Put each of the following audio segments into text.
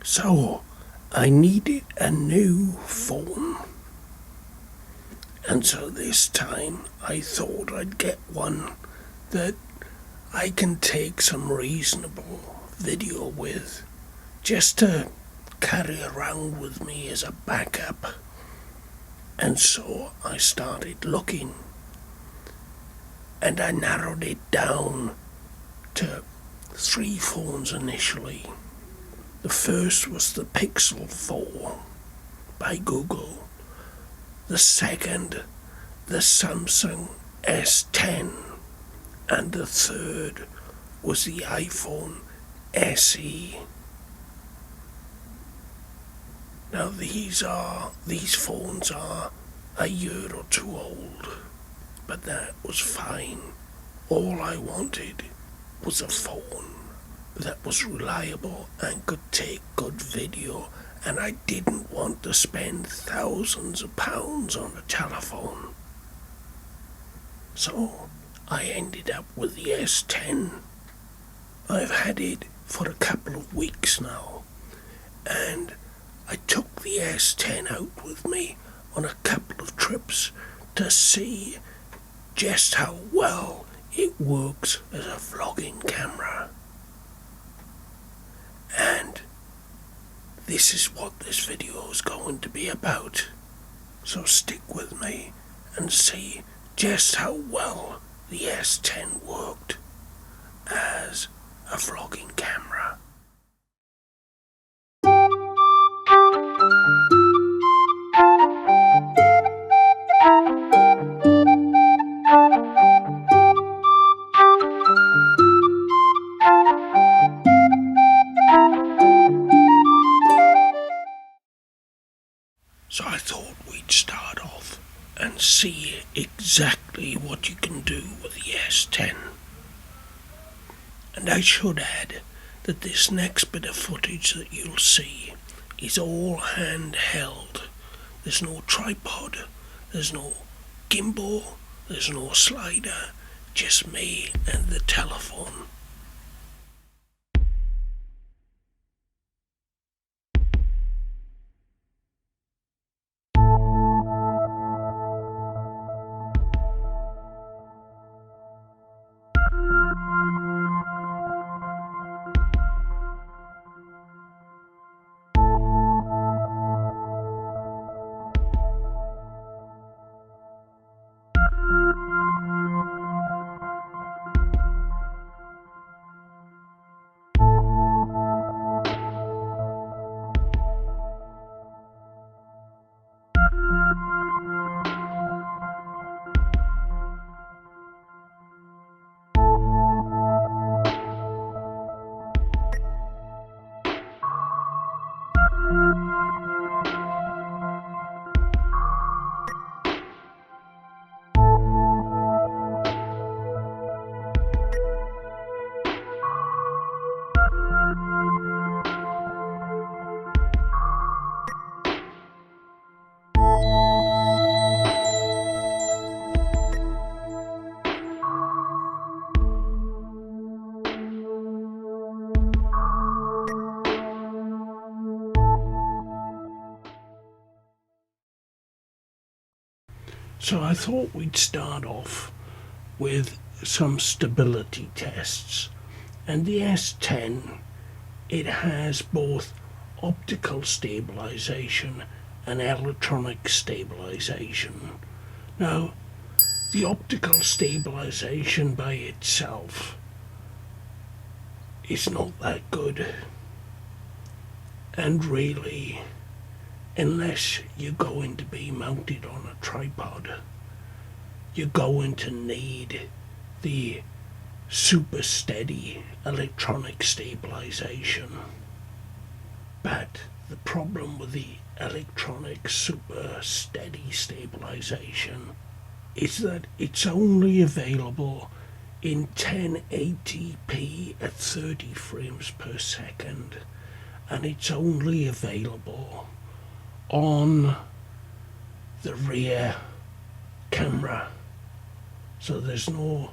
So, I needed a new phone. And so this time I thought I'd get one that I can take some reasonable video with, just to carry around with me as a backup. And so I started looking, and I narrowed it down to 3 phones initially. The first was the Pixel 4 by Google. The second, the Samsung S10. And the third was the iPhone SE. Now these phones are a year or two old, but that was fine. All I wanted was a phone that was reliable and could take good video, and I didn't want to spend thousands of pounds on a telephone. So I ended up with the S10. I've had it for a couple of weeks now, and I took the S10 out with me on a couple of trips to see just how well it works as a vlogging camera. And this is what this video is going to be about. So stick with me and see just how well the S10 worked as a vlogging camera. So I thought we'd start off and see exactly what you can do with the S10. And I should add that this next bit of footage that you'll see is all handheld. There's no tripod, there's no gimbal, there's no slider, just me and the telephone. So I thought we'd start off with some stability tests. And the S10, it has both optical stabilization and electronic stabilization. Now, the optical stabilization by itself is not that good. And really, unless you're going to be mounted on a tripod, you're going to need the super steady electronic stabilization. But the problem with the electronic super steady stabilization is that it's only available in 1080p at 30 frames per second, and it's only available on the rear camera. So there's no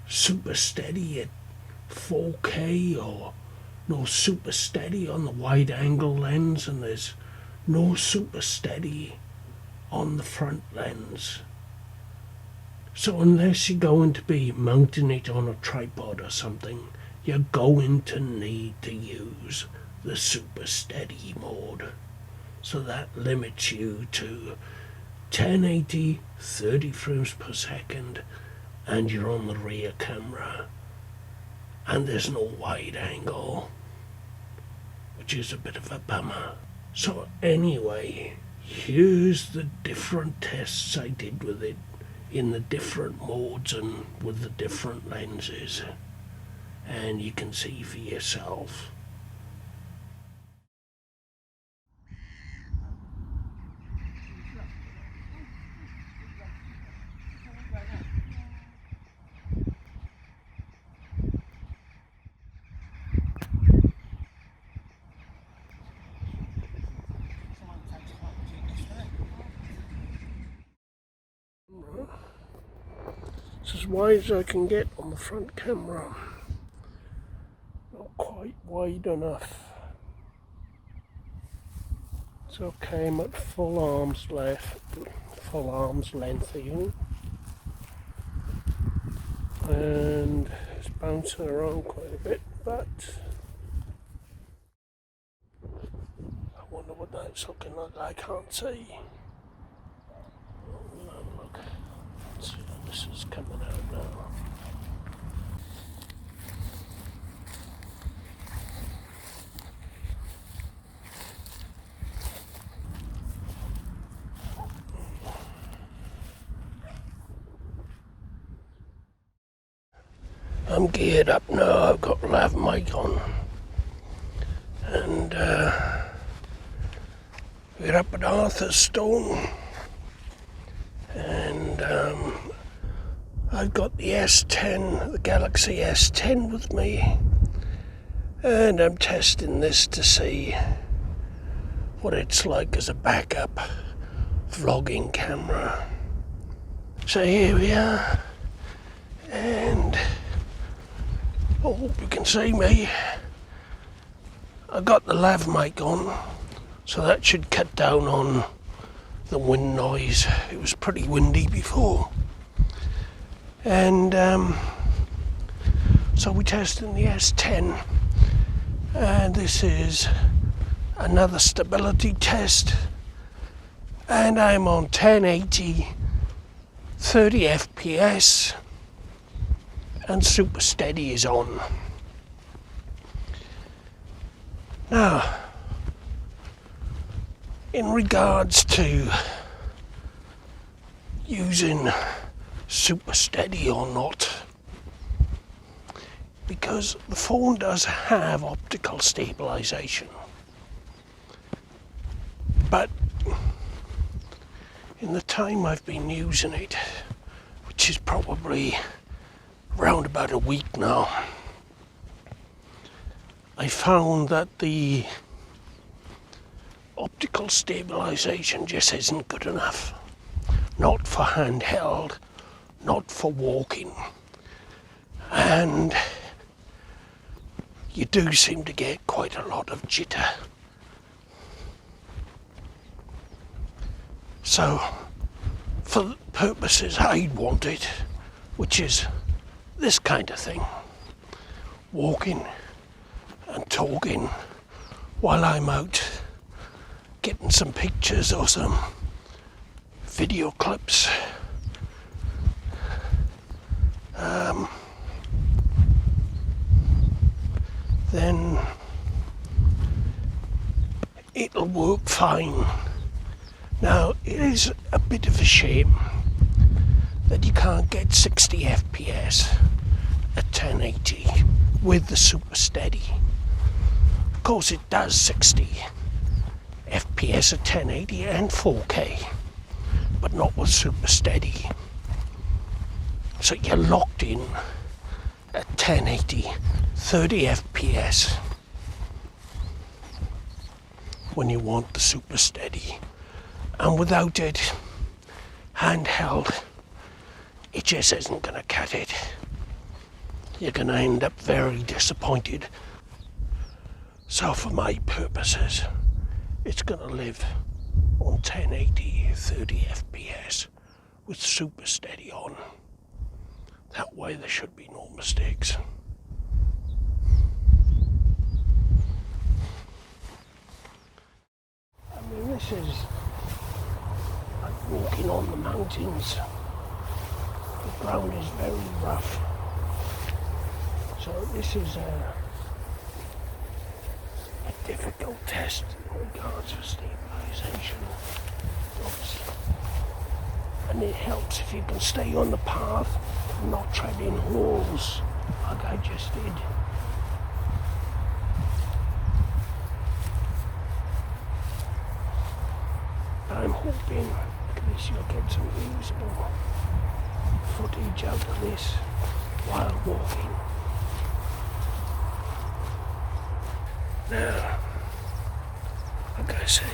super steady at 4K or no super steady on the wide angle lens, and there's no super steady on the front lens. So unless you're going to be mounting it on a tripod or something, you're going to need to use the super steady mode. So that limits you to 1080, 30 frames per second, and you're on the rear camera. And there's no wide angle, which is a bit of a bummer. So anyway, here's the different tests I did with it in the different modes and with the different lenses, and you can see for yourself. It's as wide as I can get on the front camera. Not quite wide enough. It's okay, I'm at full arm's length even. And it's bouncing around quite a bit, but I wonder what that's looking like. I can't see. Oh, look. Let's see, this is coming out now. I'm geared up now, I've got lav mic on, and we're up at Arthurstone, and I've got the S10, the Galaxy S10 with me, and I'm testing this to see what it's like as a backup vlogging camera. So here we are, and I hope you can see me. I got the lav mic on, so that should cut down on the wind noise. It was pretty windy before. And so we're testing the S10, and this is another stability test, and I'm on 1080, 30 FPS, and super steady is on. Now, in regards to using super steady or not, because the phone does have optical stabilization, but in the time I've been using it, which is probably around about a week now, I found that the optical stabilization just isn't good enough. Not for handheld, not for walking, and you do seem to get quite a lot of jitter. So for the purposes I'd want it, which is this kind of thing, walking and talking while I'm out getting some pictures or some video clips, then it'll work fine. Now, it is a bit of a shame that you can't get 60 FPS at 1080 with the super steady. Of course it does 60 FPS at 1080 and 4K, but not with super steady. So you're locked in at 1080, 30 FPS when you want the super steady. And without it, handheld, it just isn't going to cut it. You're going to end up very disappointed. So for my purposes, it's going to live on 1080 30 FPS with super steady on. That way there should be no mistakes. I mean, this is like walking on the mountains. The ground is very rough. So this is a difficult test in regards to stabilization, obviously. And it helps if you can stay on the path and not tread in holes like I just did. But I'm hoping at least you'll get some usable footage out of this while walking. Now, like I say,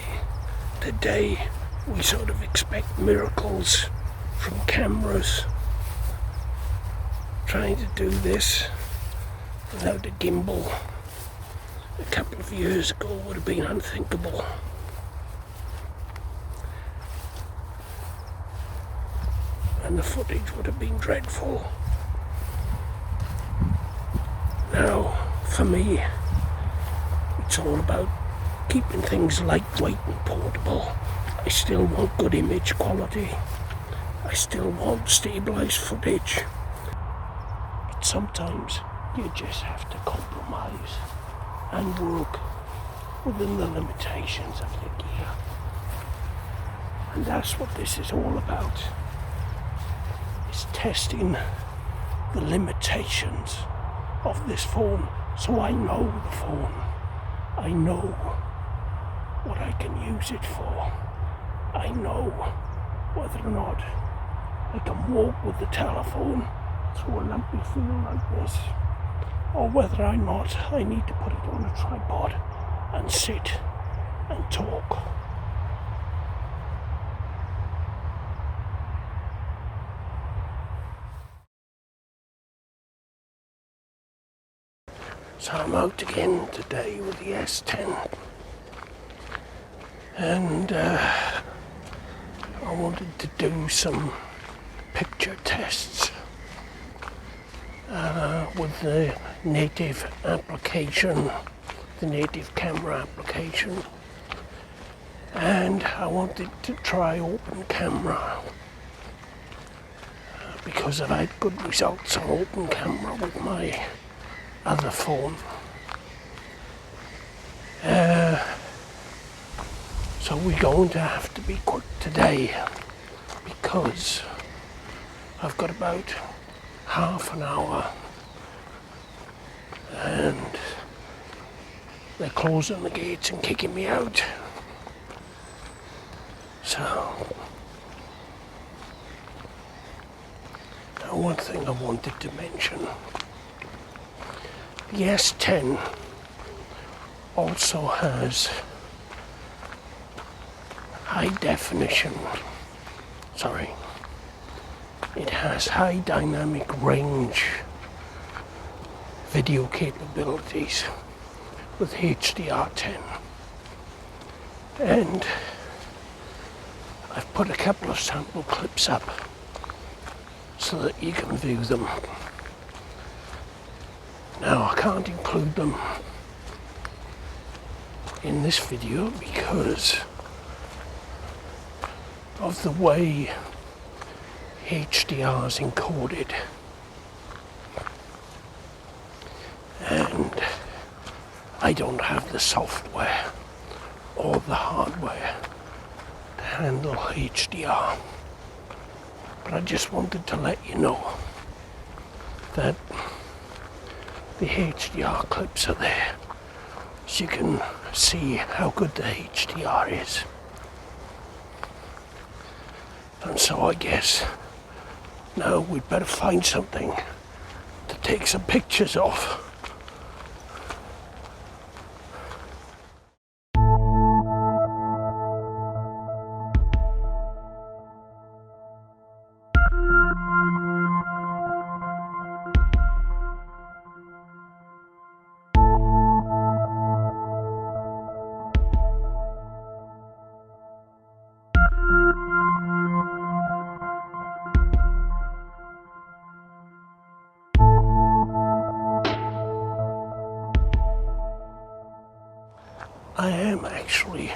today we sort of expect miracles from cameras. Trying to do this without a gimbal a couple of years ago would have been unthinkable. And the footage would have been dreadful. Now, for me, it's all about keeping things lightweight and portable. I still want good image quality. I still want stabilized footage. But sometimes you just have to compromise and work within the limitations of your gear. And that's what this is all about. It's testing the limitations of this phone, so I know the phone. I know what I can use it for. I know whether or not I can walk with the telephone through a lumpy field like this, or whether or not I need to put it on a tripod and sit and talk. So I'm out again today with the S10, and I wanted to do some picture tests with the native application, the native camera application, and I wanted to try open camera because I've had good results on open camera with my other phone. So we're going to have to be quick today because I've got about half an hour and they're closing the gates and kicking me out. So now one thing I wanted to mention, the S10 also has it has high dynamic range video capabilities with HDR10. And I've put a couple of sample clips up so that you can view them. Now I can't include them in this video because of the way HDR is encoded, and I don't have the software or the hardware to handle HDR. But I just wanted to let you know that the HDR clips are there, so you can see how good the HDR is. And so I guess now we'd better find something to take some pictures of. I am actually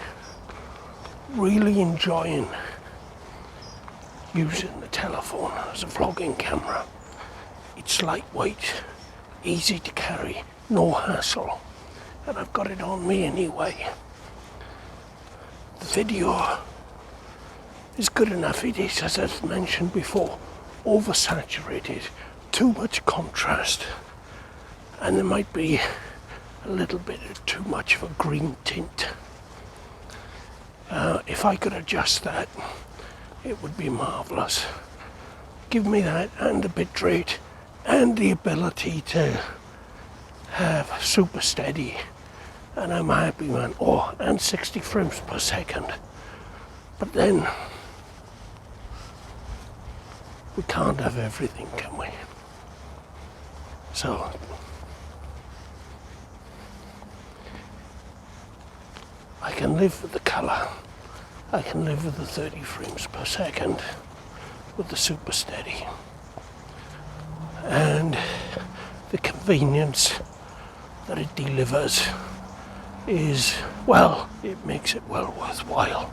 really enjoying using the telephone as a vlogging camera. It's lightweight, easy to carry, no hassle, and I've got it on me anyway. The video is good enough. It is, as I've mentioned before, oversaturated, too much contrast, and there might be a little bit of too much of a green tint. If I could adjust that, it would be marvellous. Give me that and the bitrate and the ability to have super steady, and I'm a happy man. Oh, and 60 frames per second. But then we can't have everything, can we? So I can live with the colour. I can live with the 30 frames per second with the super steady. And the convenience that it delivers is, well, it makes it well worthwhile.